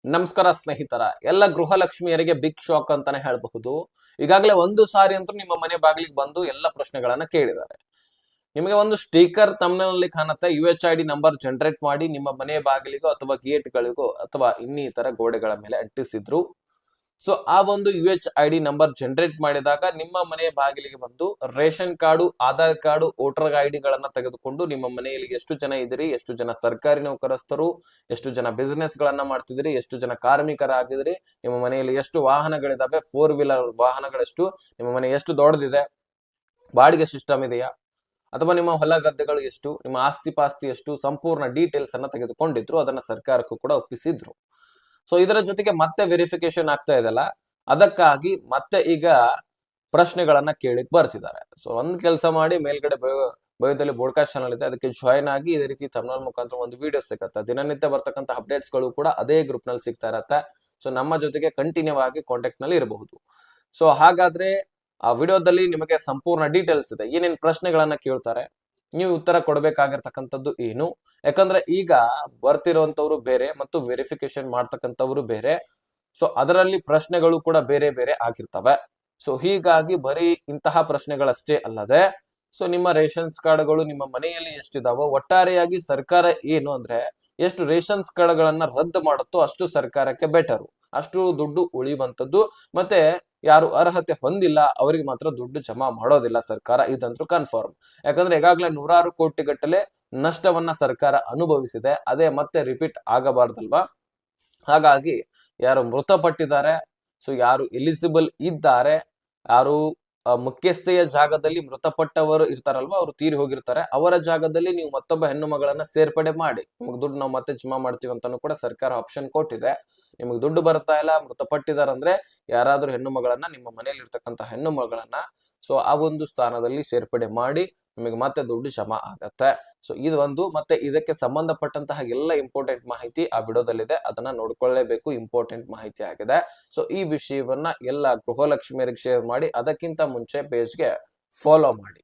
ನಮಸ್ಕಾರ ಸ್ನೇಹಿತರ, ಎಲ್ಲ ಗೃಹಲಕ್ಷ್ಮಿಯರಿಗೆ ಬಿಗ್ ಶಾಕ್ ಅಂತಾನೆ ಹೇಳಬಹುದು. ಈಗಾಗಲೇ ಒಂದು ಸಾರಿ ಅಂತೂ ನಿಮ್ಮ ಮನೆ ಬಾಗಿಲಿಗೆ ಬಂದು ಎಲ್ಲ ಪ್ರಶ್ನೆಗಳನ್ನ ಕೇಳಿದ್ದಾರೆ. ನಿಮಗೆ ಒಂದು ಸ್ಟಿಕರ್ ತಮ್ಮನಲ್ಲಿ ಕಾಣುತ್ತೆ, UHID ನಂಬರ್ ಜನರೇಟ್ ಮಾಡಿ ನಿಮ್ಮ ಮನೆ ಬಾಗಿಲಿಗೋ ಅಥವಾ ಗೇಟ್ಗಳಿಗೋ ಅಥವಾ ಇನ್ನಿತರ ಗೋಡೆಗಳ ಮೇಲೆ ಅಂಟಿಸಿದ್ರು. ಸೊ ಆ ಒಂದು UHID ನಂಬರ್ ಜನರೇಟ್ ಮಾಡಿದಾಗ ನಿಮ್ಮ ಮನೆ ಬಾಗಿಲಿಗೆ ಬಂದು ration card, Aadhaar card, voter ID ಗಳನ್ನ ತೆಗೆದುಕೊಂಡು ನಿಮ್ಮ ಮನೆಯಲ್ಲಿ ಎಷ್ಟು ಜನ ಇದ್ದೀರಿ, ಎಷ್ಟು ಜನ ಸರ್ಕಾರಿ ನೌಕರಸ್ಥರು, ಎಷ್ಟು ಜನ ಬಿಸ್ನೆಸ್ ಗಳನ್ನ ಮಾಡ್ತಿದ್ದೀರಿ, ಎಷ್ಟು ಜನ ಕಾರ್ಮಿಕರಾಗಿದ್ದೀರಿ, ನಿಮ್ಮ ಮನೆಯಲ್ಲಿ ಎಷ್ಟು ವಾಹನಗಳಿದಾವೆ, 4 ವೀಲರ್ ವಾಹನಗಳೆಷ್ಟು, ನಿಮ್ಮ ಮನೆ ಎಷ್ಟು ದೊಡ್ಡದಿದೆ, ಬಾಡಿಗೆ ಸಿಸ್ಟಮ್ ಇದೆಯಾ, ಅಥವಾ ನಿಮ್ಮ ಹೊಲ ಗದ್ದೆಗಳು ಎಷ್ಟು, ನಿಮ್ಮ ಆಸ್ತಿ ಪಾಸ್ತಿ ಎಷ್ಟು, ಸಂಪೂರ್ಣ ಡೀಟೇಲ್ಸ್ ಅನ್ನ ತೆಗೆದುಕೊಂಡಿದ್ರು. ಅದನ್ನ ಸರ್ಕಾರಕ್ಕೂ ಕೂಡ ಒಪ್ಪಿಸಿದ್ರು. ಸೊ ಇದರ ಜೊತೆಗೆ ಮತ್ತೆ ವೆರಿಫಿಕೇಶನ್ ಆಗ್ತಾ ಇದೆಲ್ಲ, ಅದಕ್ಕಾಗಿ ಮತ್ತೆ ಈಗ ಪ್ರಶ್ನೆಗಳನ್ನ ಕೇಳಿಕ್ ಬರ್ತಿದ್ದಾರೆ. ಸೊ ಒಂದ್ ಕೆಲಸ ಮಾಡಿ, ಮೇಲ್ಗಡೆ ಬಯೋದಲ್ಲಿ ಬೋಡ್ಕಾಸ್ಟ್ ಚಾನಲ್ ಇದೆ, ಅದಕ್ಕೆ ಜಾಯ್ನ್ ಆಗಿ ಇದೇ ರೀತಿ ತಮಿಳ್ ಮುಖಾಂತರ ಒಂದು ವಿಡಿಯೋ ಸಿಗುತ್ತೆ. ದಿನನಿತ್ಯ ಬರ್ತಕ್ಕಂಥ ಅಪ್ಡೇಟ್ಸ್ ಗಳು ಕೂಡ ಅದೇ ಗ್ರೂಪ್ ನಲ್ಲಿ ಸಿಗ್ತಾ ಇರತ್ತೆ. ಸೊ ನಮ್ಮ ಜೊತೆಗೆ ಕಂಟಿನ್ಯೂ ಆಗಿ ಕಾಂಟ್ಯಾಕ್ಟ್ ನಲ್ಲಿ ಇರಬಹುದು. ಸೊ ಹಾಗಾದ್ರೆ ಆ ವಿಡಿಯೋದಲ್ಲಿ ನಿಮಗೆ ಸಂಪೂರ್ಣ ಡೀಟೇಲ್ಸ್ ಇದೆ, ಏನೇನ್ ಪ್ರಶ್ನೆಗಳನ್ನ ಕೇಳ್ತಾರೆ, ನೀವು ಉತ್ತರ ಕೊಡಬೇಕಾಗಿರ್ತಕ್ಕಂಥದ್ದು ಏನು. ಯಾಕಂದ್ರೆ ಈಗ ಬರ್ತಿರುವಂತವ್ರು ಬೇರೆ ಮತ್ತು ವೆರಿಫಿಕೇಶನ್ ಮಾಡ್ತಕ್ಕಂಥವ್ರು ಬೇರೆ. ಸೊ ಅದರಲ್ಲಿ ಪ್ರಶ್ನೆಗಳು ಕೂಡ ಬೇರೆ ಬೇರೆ ಆಗಿರ್ತವೆ. ಸೊ ಹೀಗಾಗಿ ಬರೀ ಇಂತಹ ಪ್ರಶ್ನೆಗಳಷ್ಟೇ ಅಲ್ಲದೆ, ಸೊ ನಿಮ್ಮ ರೇಷನ್ಸ್ ಕಾರ್ಡ್ಗಳು ನಿಮ್ಮ ಮನೆಯಲ್ಲಿ ಎಷ್ಟಿದಾವೋ, ಒಟ್ಟಾರೆಯಾಗಿ ಸರ್ಕಾರ ಏನು ಅಂದ್ರೆ ಎಷ್ಟು ರೇಷನ್ಸ್ ಕಾರ್ಡ್ಗಳನ್ನ ರದ್ದು ಮಾಡುತ್ತೋ ಅಷ್ಟು ಸರ್ಕಾರಕ್ಕೆ ಬೆಟರು, ಅಷ್ಟು ದುಡ್ಡು ಉಳಿಯುವಂತದ್ದು. ಮತ್ತೆ ಯಾರು ಅರ್ಹತೆ ಹೊಂದಿಲ್ಲ ಅವರಿಗೆ ಮಾತ್ರ ದುಡ್ಡು ಜಮಾ ಮಾಡೋದಿಲ್ಲ ಸರ್ಕಾರ, ಇದಂತೂ ಕನ್ಫರ್ಮ್. ಯಾಕಂದ್ರೆ ಈಗಾಗಲೇ 100 ಕೋಟಿ ಗಟ್ಟಲೆ ನಷ್ಟವನ್ನ ಸರ್ಕಾರ ಅನುಭವಿಸಿದೆ. ಅದೇ ಮತ್ತೆ ರಿಪೀಟ್ ಆಗಬಾರ್ದಲ್ವಾ. ಹಾಗಾಗಿ ಯಾರು ಮೃತಪಟ್ಟಿದ್ದಾರೆ, ಸೊ ಯಾರು ಎಲಿಜಿಬಲ್ ಇದ್ದಾರೆ, ಯಾರು ಮುಖ್ಯಸ್ಥೆಯ ಜಾಗದಲ್ಲಿ ಮೃತಪಟ್ಟವರು ಇರ್ತಾರಲ್ವಾ, ಅವರು ತೀರಿ ಹೋಗಿರ್ತಾರೆ, ಅವರ ಜಾಗದಲ್ಲಿ ನೀವು ಮತ್ತೊಬ್ಬ ಹೆಣ್ಣು ಮಗಳನ್ನ ಸೇರ್ಪಡೆ ಮಾಡಿ ನಿಮ್ಗೆ ದುಡ್ಡು ನಾವು ಮತ್ತೆ ಜಮಾ ಮಾಡ್ತೀವಿ ಅಂತಾನು ಕೂಡ ಸರ್ಕಾರ ಆಪ್ಷನ್ ಕೊಟ್ಟಿದೆ. ನಿಮಗೆ ದುಡ್ಡು ಬರ್ತಾ ಇಲ್ಲ, ಮೃತಪಟ್ಟಿದಾರಂದ್ರೆ ಯಾರಾದ್ರೂ ಹೆಣ್ಣು ಮಗಳನ್ನ, ನಿಮ್ಮ ಮನೆಯಲ್ಲಿ ಇರ್ತಕ್ಕಂಥ ಹೆಣ್ಣು ಮಗಳನ್ನ ಸೊ ಆ ಒಂದು ಸ್ಥಾನದಲ್ಲಿ ಸೇರ್ಪಡೆ ಮಾಡಿ ನಿಮಗೆ ಮತ್ತೆ ದುಡ್ಡು ಜಮಾ ಆಗತ್ತೆ. ಸೊ ಇದು ಒಂದು. ಮತ್ತೆ ಇದಕ್ಕೆ ಸಂಬಂಧಪಟ್ಟಂತಹ ಎಲ್ಲ ಇಂಪಾರ್ಟೆಂಟ್ ಮಾಹಿತಿ ಆ ವಿಡಿಯೋದಲ್ಲಿದೆ, ಅದನ್ನ ನೋಡ್ಕೊಳ್ಳೇಬೇಕು, ಇಂಪಾರ್ಟೆಂಟ್ ಮಾಹಿತಿ ಆಗಿದೆ. ಸೊ ಈ ವಿಷಯವನ್ನ ಎಲ್ಲ ಗೃಹಲಕ್ಷ್ಮಿಯರಿಗೆ ಶೇರ್ ಮಾಡಿ, ಅದಕ್ಕಿಂತ ಮುಂಚೆ ಪೇಜ್ಗೆ ಫಾಲೋ ಮಾಡಿ.